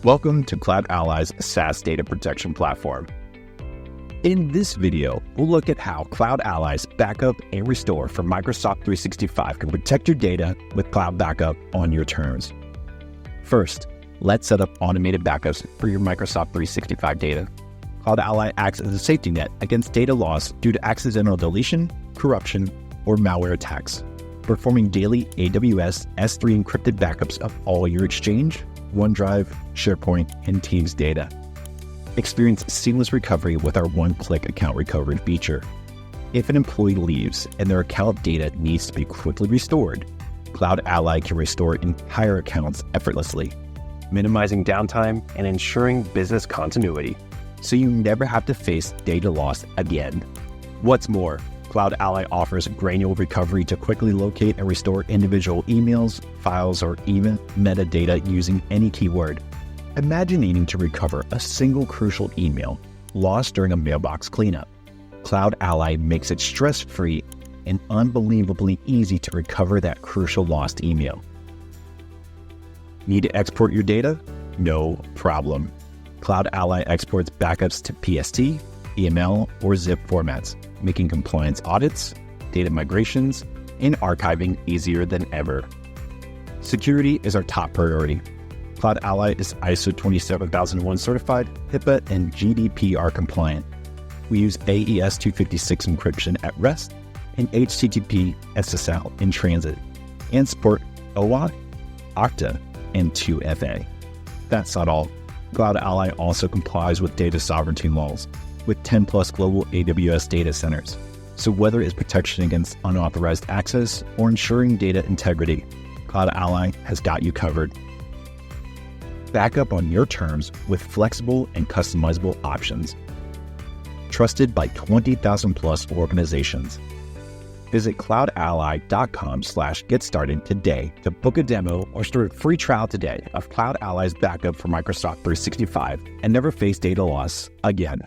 Welcome to CloudAlly's SaaS data protection platform. In this video, we'll look at how CloudAlly's backup and restore for Microsoft 365 can protect your data with cloud backup on your terms. First, let's set up automated backups for your Microsoft 365 data. CloudAlly acts as a safety net against data loss due to accidental deletion, corruption, or malware attacks, performing daily AWS S3 encrypted backups of all your Exchange, OneDrive, SharePoint, and Teams data. Experience seamless recovery with our one-click account recovery feature. If an employee leaves and their account data needs to be quickly restored, CloudAlly can restore entire accounts effortlessly, minimizing downtime and ensuring business continuity, so you never have to face data loss again. What's more, CloudAlly offers granular recovery to quickly locate and restore individual emails, files, or even metadata using any keyword. Imagine needing to recover a single crucial email lost during a mailbox cleanup. CloudAlly makes it stress-free and unbelievably easy to recover that crucial lost email. Need to export your data? No problem. CloudAlly exports backups to PST, EML, or zip formats, making compliance audits, data migrations, and archiving easier than ever. Security is our top priority. CloudAlly is ISO 27001 certified, HIPAA and GDPR compliant. We use AES 256 encryption at rest and HTTP SSL in transit, and support OAuth, Okta, and 2FA. That's not all. CloudAlly also complies with data sovereignty laws, with 10 plus global AWS data centers. So whether it's protection against unauthorized access or ensuring data integrity, CloudAlly has got you covered. Backup on your terms with flexible and customizable options. Trusted by 20,000 plus organizations. Visit cloudally.com/get started today to book a demo or start a free trial today of CloudAlly's backup for Microsoft 365 and never face data loss again.